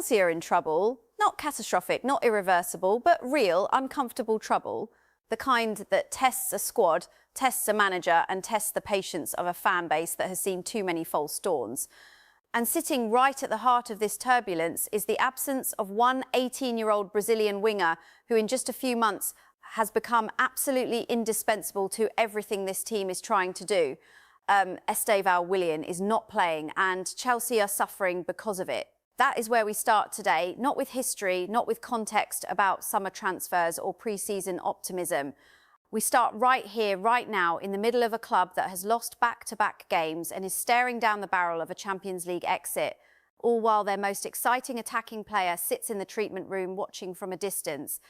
Chelsea are in trouble. Not catastrophic, not irreversible, but real, uncomfortable trouble. The kind that tests a squad, tests a manager, and tests the patience of a fan base that has seen too many false dawns. And sitting right at the heart of this turbulence is the absence of one 18-year-old Brazilian winger who in just a few months has become absolutely indispensable to everything this team is trying to do. Estevão Willian is not playing and Chelsea are suffering because of it. That is where we start today, not with history, not with context about summer transfers or pre-season optimism. We start right here, right now, in the middle of a club that has lost back-to-back games and is staring down the barrel of a Champions League exit, all while their most exciting attacking player sits in the treatment room watching from a distance.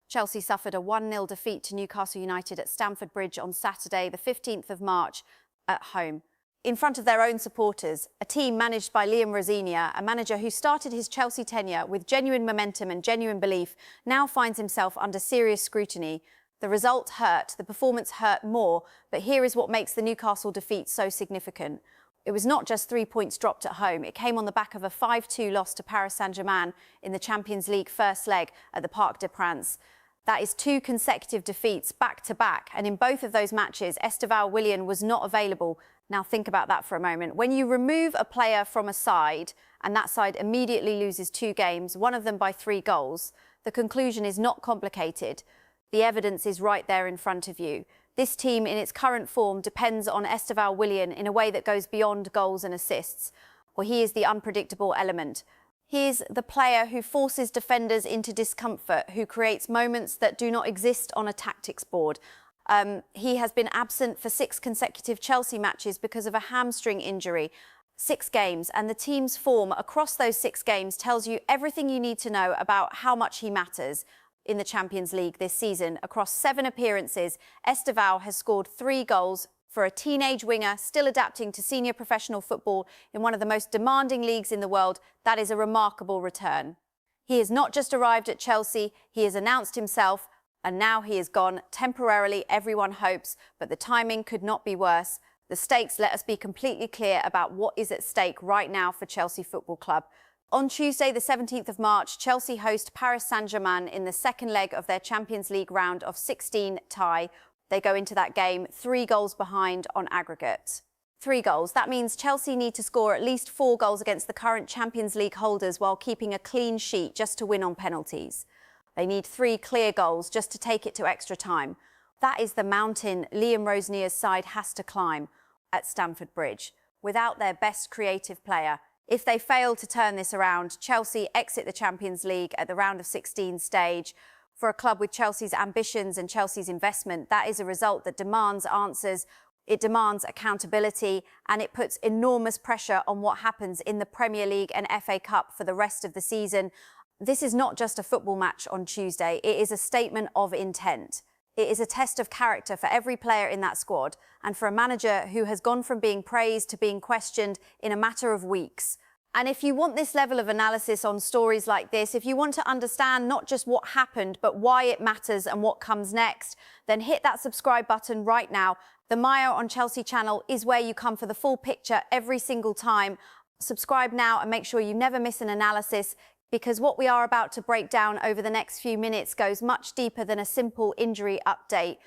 Chelsea suffered a 1-0 defeat to Newcastle United at Stamford Bridge on Saturday, the 15th of March, at home. In front of their own supporters, a team managed by Liam Rosenior, a manager who started his Chelsea tenure with genuine momentum and genuine belief, now finds himself under serious scrutiny. The result hurt, the performance hurt more, but here is what makes the Newcastle defeat so significant. It was not just 3 points dropped at home, it came on the back of a 5-2 loss to Paris Saint-Germain in the Champions League first leg at the Parc des Princes. That is 2 consecutive defeats back-to-back, and in both of those matches, Estevão Willian was not available. Now think about that for a moment. When you remove a player from a side, and that side immediately loses 2 games, one of them by 3 goals, the conclusion is not complicated. The evidence is right there in front of you. This team, in its current form, depends on Estevão Willian in a way that goes beyond goals and assists. Well, he is the unpredictable element. He's the player who forces defenders into discomfort, who creates moments that do not exist on a tactics board. He has been absent for 6 consecutive Chelsea matches because of a hamstring injury. 6 games, and the team's form across those 6 games tells you everything you need to know about how much he matters in the Champions League this season. Across 7 appearances, Estevão has scored 3 goals. For a teenage winger still adapting to senior professional football in one of the most demanding leagues in the world, that is a remarkable return. He has not just arrived at Chelsea, he has announced himself, and now he is gone. Temporarily, everyone hopes, but the timing could not be worse. The stakes, let us be completely clear about what is at stake right now for Chelsea Football Club. On Tuesday, the 17th of March, Chelsea host Paris Saint-Germain in the second leg of their Champions League round of 16 tie. They go into that game 3 goals behind on aggregate. 3 goals. That means Chelsea need to score at least 4 goals against the current Champions League holders while keeping a clean sheet just to win on penalties. They need 3 clear goals just to take it to extra time. That is the mountain Liam Rosenior's side has to climb at Stamford Bridge without their best creative player. If they fail to turn this around, Chelsea exit the Champions League at the round of 16 stage. For a club with Chelsea's ambitions and Chelsea's investment, that is a result that demands answers, it demands accountability, and it puts enormous pressure on what happens in the Premier League and FA Cup for the rest of the season. This is not just a football match on Tuesday, it is a statement of intent. It is a test of character for every player in that squad, and for a manager who has gone from being praised to being questioned in a matter of weeks. And if you want this level of analysis on stories like this, if you want to understand not just what happened, but why it matters and what comes next, then hit that subscribe button right now. The Maya on Chelsea channel is where you come for the full picture every single time. Subscribe now and make sure you never miss an analysis, because what we are about to break down over the next few minutes goes much deeper than a simple injury update.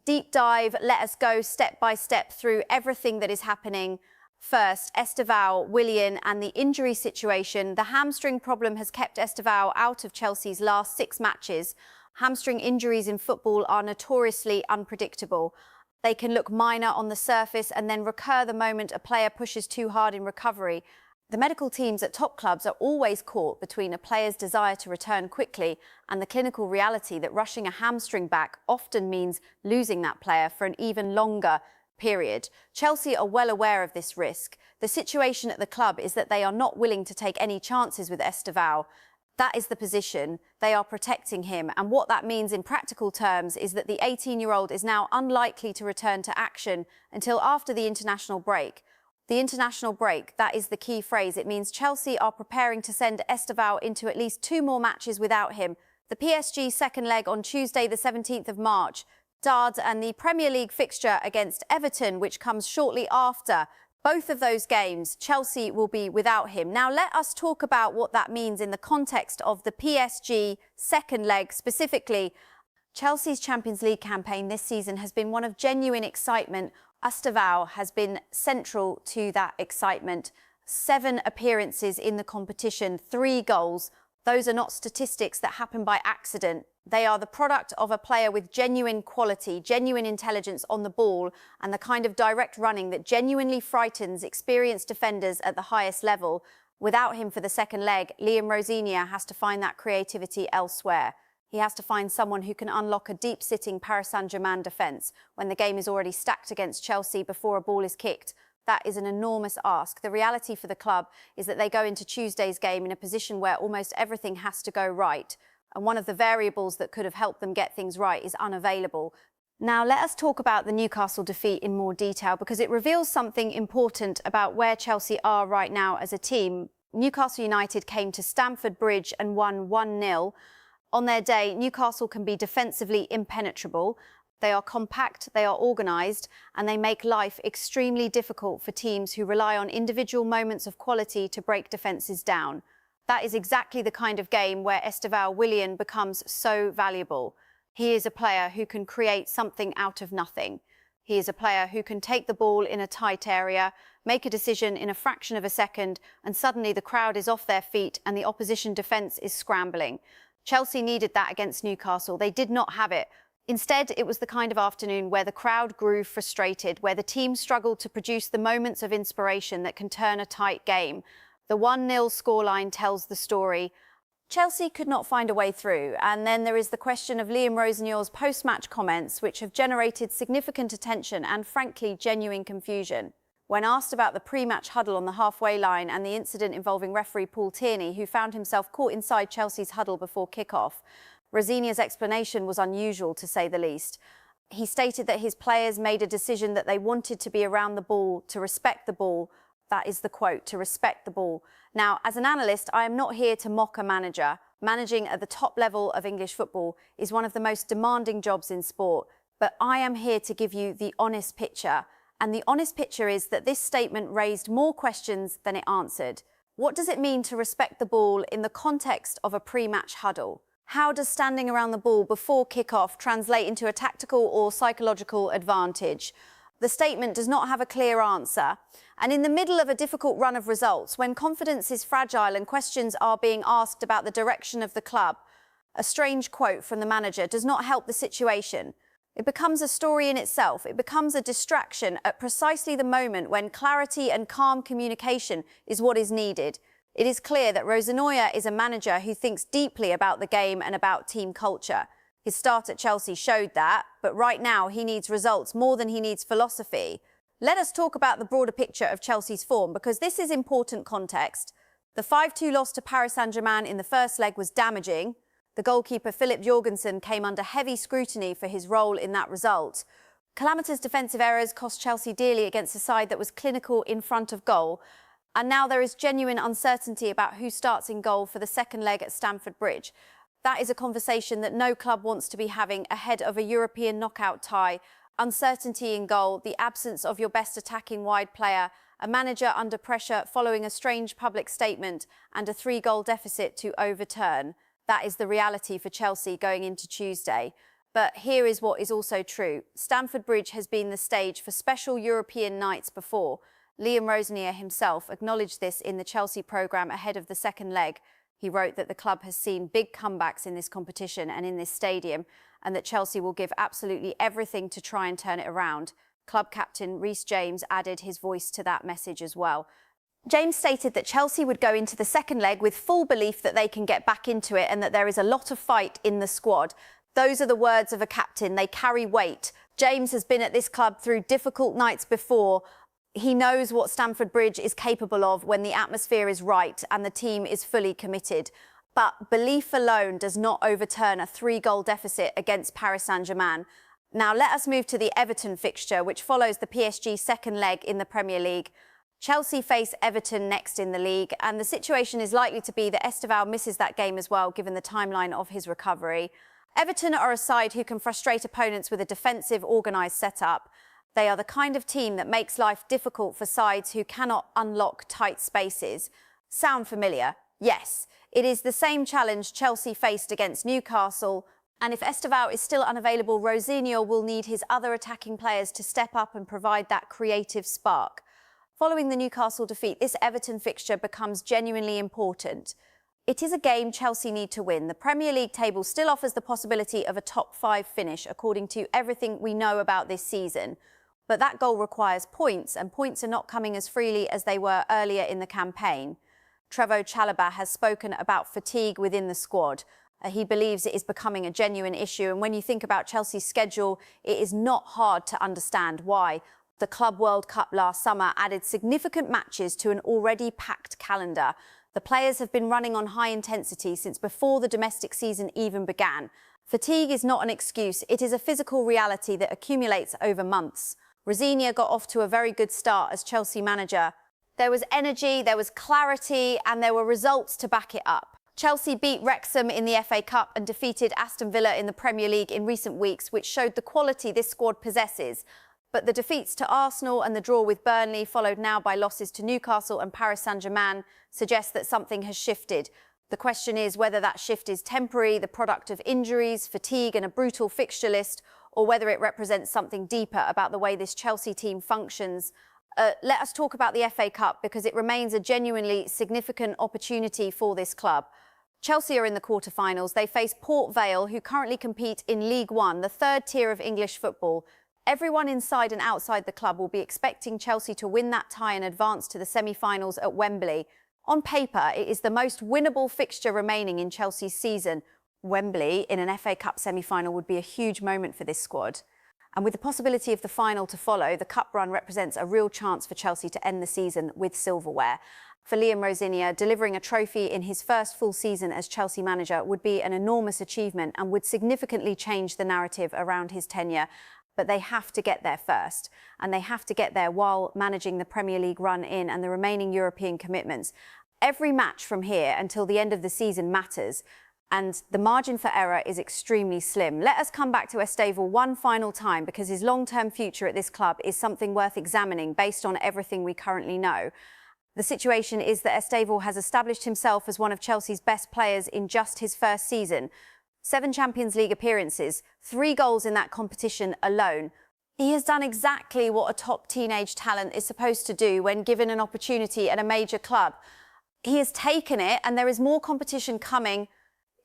Deep dive, let us go step by step through everything that is happening. First, Estevão Willian and the injury situation. The hamstring problem has kept Estevão out of Chelsea's last 6 matches. Hamstring injuries in football are notoriously unpredictable. They can look minor on the surface and then recur the moment a player pushes too hard in recovery. The medical teams at top clubs are always caught between a player's desire to return quickly and the clinical reality that rushing a hamstring back often means losing that player for an even longer period. Chelsea are well aware of this risk. The situation at the club is that they are not willing to take any chances with Estevão. That is the position. They are protecting him. And what that means in practical terms is that the 18-year-old is now unlikely to return to action until after the international break. The international break, that is the key phrase. It means Chelsea are preparing to send Estevão into at least 2 more matches without him. The PSG second leg on Tuesday, the 17th of March. And the Premier League fixture against Everton, which comes shortly after. Both of those games, Chelsea will be without him. Now, let us talk about what that means in the context of the PSG second leg specifically. Chelsea's Champions League campaign this season has been one of genuine excitement. Estevão has been central to that excitement. 7 appearances in the competition, 3 goals. Those are not statistics that happen by accident. They are the product of a player with genuine quality, genuine intelligence on the ball, and the kind of direct running that genuinely frightens experienced defenders at the highest level. Without him for the second leg, Liam Rosenior has to find that creativity elsewhere. He has to find someone who can unlock a deep-sitting Paris Saint-Germain defence when the game is already stacked against Chelsea before a ball is kicked. That is an enormous ask. The reality for the club is that they go into Tuesday's game in a position where almost everything has to go right. And one of the variables that could have helped them get things right is unavailable. Now, let us talk about the Newcastle defeat in more detail because it reveals something important about where Chelsea are right now as a team. Newcastle United came to Stamford Bridge and won 1-0. On their day, Newcastle can be defensively impenetrable. They are compact, they are organised, and they make life extremely difficult for teams who rely on individual moments of quality to break defences down. That is exactly the kind of game where Estevão Willian becomes so valuable. He is a player who can create something out of nothing. He is a player who can take the ball in a tight area, make a decision in a fraction of a second, and suddenly the crowd is off their feet and the opposition defence is scrambling. Chelsea needed that against Newcastle. They did not have it. Instead, it was the kind of afternoon where the crowd grew frustrated, where the team struggled to produce the moments of inspiration that can turn a tight game. The 1-0 scoreline tells the story. Chelsea could not find a way through, and then there is the question of Liam Rosenior's post-match comments, which have generated significant attention and, frankly, genuine confusion. When asked about the pre-match huddle on the halfway line and the incident involving referee Paul Tierney, who found himself caught inside Chelsea's huddle before kick-off, Rosenior's explanation was unusual, to say the least. He stated that his players made a decision that they wanted to be around the ball, to respect the ball. That is the quote, to respect the ball. Now, as an analyst, I am not here to mock a manager. Managing at the top level of English football is one of the most demanding jobs in sport. But I am here to give you the honest picture. And the honest picture is that this statement raised more questions than it answered. What does it mean to respect the ball in the context of a pre-match huddle? How does standing around the ball before kick-off translate into a tactical or psychological advantage? The statement does not have a clear answer. And in the middle of a difficult run of results, when confidence is fragile and questions are being asked about the direction of the club, a strange quote from the manager does not help the situation. It becomes a story in itself. It becomes a distraction at precisely the moment when clarity and calm communication is what is needed. It is clear that Rosenior is a manager who thinks deeply about the game and about team culture. His start at Chelsea showed that, but right now he needs results more than he needs philosophy. Let us talk about the broader picture of Chelsea's form, because this is important context. The 5-2 loss to Paris Saint-Germain in the first leg was damaging. The goalkeeper Philip Jorgensen came under heavy scrutiny for his role in that result. Calamitous defensive errors cost Chelsea dearly against a side that was clinical in front of goal. And now there is genuine uncertainty about who starts in goal for the second leg at Stamford Bridge. That is a conversation that no club wants to be having ahead of a European knockout tie. Uncertainty in goal, the absence of your best attacking wide player, a manager under pressure following a strange public statement, and a 3-goal deficit to overturn. That is the reality for Chelsea going into Tuesday. But here is what is also true. Stamford Bridge has been the stage for special European nights before. Liam Rosenior himself acknowledged this in the Chelsea programme ahead of the second leg. He wrote that the club has seen big comebacks in this competition and in this stadium, and that Chelsea will give absolutely everything to try and turn it around. Club captain Reece James added his voice to that message as well. James stated that Chelsea would go into the second leg with full belief that they can get back into it and that there is a lot of fight in the squad. Those are the words of a captain. They carry weight. James has been at this club through difficult nights before. He knows what Stamford Bridge is capable of when the atmosphere is right and the team is fully committed. But belief alone does not overturn a 3-goal deficit against Paris Saint-Germain. Now let us move to the Everton fixture, which follows the PSG second leg in the Premier League. Chelsea face Everton next in the league, and the situation is likely to be that Estevão misses that game as well, given the timeline of his recovery. Everton are a side who can frustrate opponents with a defensive, organised setup. They are the kind of team that makes life difficult for sides who cannot unlock tight spaces. Sound familiar? Yes. It is the same challenge Chelsea faced against Newcastle, and if Estevão is still unavailable, Rosinha will need his other attacking players to step up and provide that creative spark. Following the Newcastle defeat, this Everton fixture becomes genuinely important. It is a game Chelsea need to win. The Premier League table still offers the possibility of a top 5 finish, according to everything we know about this season. But that goal requires points, and points are not coming as freely as they were earlier in the campaign. Trevoh Chalobah has spoken about fatigue within the squad. He believes it is becoming a genuine issue, and when you think about Chelsea's schedule, it is not hard to understand why. The Club World Cup last summer added significant matches to an already packed calendar. The players have been running on high intensity since before the domestic season even began. Fatigue is not an excuse, it is a physical reality that accumulates over months. Rosinha got off to a very good start as Chelsea manager. There was energy, there was clarity, and there were results to back it up. Chelsea beat Wrexham in the FA Cup and defeated Aston Villa in the Premier League in recent weeks, which showed the quality this squad possesses. But the defeats to Arsenal and the draw with Burnley, followed now by losses to Newcastle and Paris Saint-Germain, suggest that something has shifted. The question is whether that shift is temporary, the product of injuries, fatigue and a brutal fixture list, or whether it represents something deeper about the way this Chelsea team functions. Let us talk about the FA Cup, because it remains a genuinely significant opportunity for this club. Chelsea are in the quarter-finals. They face Port Vale, who currently compete in League One, the third tier of English football. Everyone inside and outside the club will be expecting Chelsea to win that tie and advance to the semi-finals at Wembley. On paper, it is the most winnable fixture remaining in Chelsea's season. Wembley in an FA Cup semi-final would be a huge moment for this squad. And with the possibility of the final to follow, the cup run represents a real chance for Chelsea to end the season with silverware. For Liam Rosinha, delivering a trophy in his first full season as Chelsea manager would be an enormous achievement and would significantly change the narrative around his tenure. But they have to get there first, and they have to get there while managing the Premier League run-in and the remaining European commitments. Every match from here until the end of the season matters, and the margin for error is extremely slim. Let us come back to Estevão one final time, because his long-term future at this club is something worth examining based on everything we currently know. The situation is that Estevão has established himself as one of Chelsea's best players in just his first season. 7 Champions League appearances, 3 goals in that competition alone. He has done exactly what a top teenage talent is supposed to do when given an opportunity at a major club. He has taken it, and there is more competition coming.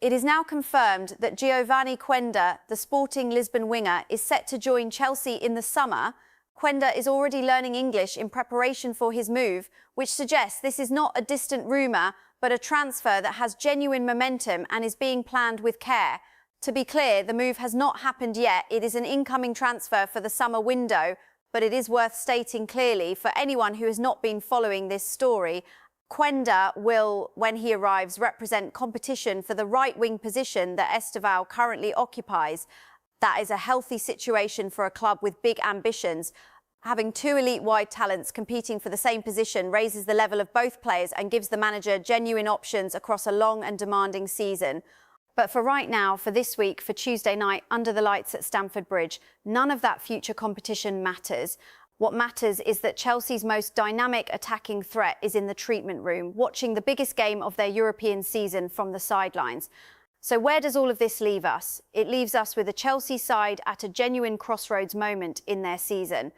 It is now confirmed that Giovanni Quenda, the Sporting Lisbon winger, is set to join Chelsea in the summer. Quenda is already learning English in preparation for his move, which suggests this is not a distant rumour, but a transfer that has genuine momentum and is being planned with care. To be clear, the move has not happened yet. It is an incoming transfer for the summer window, but it is worth stating clearly for anyone who has not been following this story, Quenda will, when he arrives, represent competition for the right-wing position that Estevão currently occupies. That is a healthy situation for a club with big ambitions. Having 2 elite wide talents competing for the same position raises the level of both players and gives the manager genuine options across a long and demanding season. But for right now, for this week, for Tuesday night, under the lights at Stamford Bridge, none of that future competition matters. What matters is that Chelsea's most dynamic attacking threat is in the treatment room, watching the biggest game of their European season from the sidelines. So where does all of this leave us? It leaves us with a Chelsea side at a genuine crossroads moment in their season.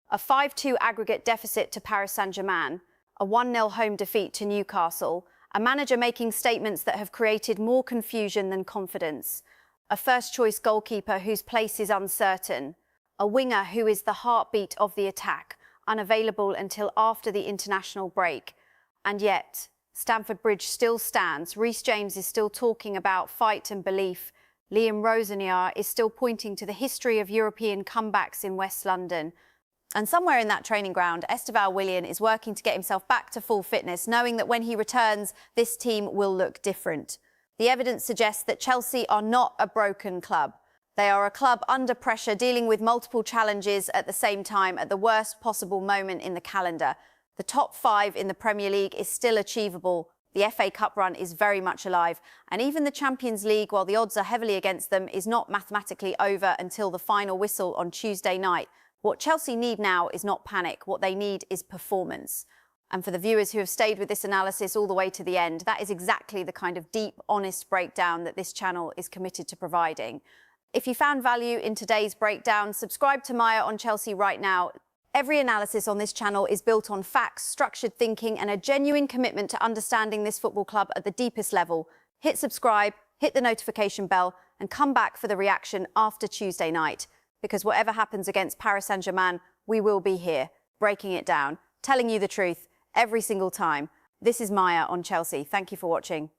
A 5-2 aggregate deficit to Paris Saint-Germain, a 1-0 home defeat to Newcastle, a manager making statements that have created more confusion than confidence, a first-choice goalkeeper whose place is uncertain, a winger who is the heartbeat of the attack, unavailable until after the international break. And yet, Stamford Bridge still stands. Reece James is still talking about fight and belief. Liam Rosinha is still pointing to the history of European comebacks in West London. And somewhere in that training ground, Estevão Willian is working to get himself back to full fitness, knowing that when he returns, this team will look different. The evidence suggests that Chelsea are not a broken club. They are a club under pressure, dealing with multiple challenges at the same time at the worst possible moment in the calendar. The top 5 in the Premier League is still achievable. The FA Cup run is very much alive. And even the Champions League, while the odds are heavily against them, is not mathematically over until the final whistle on Tuesday night. What Chelsea need now is not panic. What they need is performance. And for the viewers who have stayed with this analysis all the way to the end, that is exactly the kind of deep, honest breakdown that this channel is committed to providing. If you found value in today's breakdown, subscribe to Maya on Chelsea right now. Every analysis on this channel is built on facts, structured thinking, and a genuine commitment to understanding this football club at the deepest level. Hit subscribe, hit the notification bell, and come back for the reaction after Tuesday night. Because whatever happens against Paris Saint-Germain, we will be here, breaking it down, telling you the truth every single time. This is Maya on Chelsea. Thank you for watching.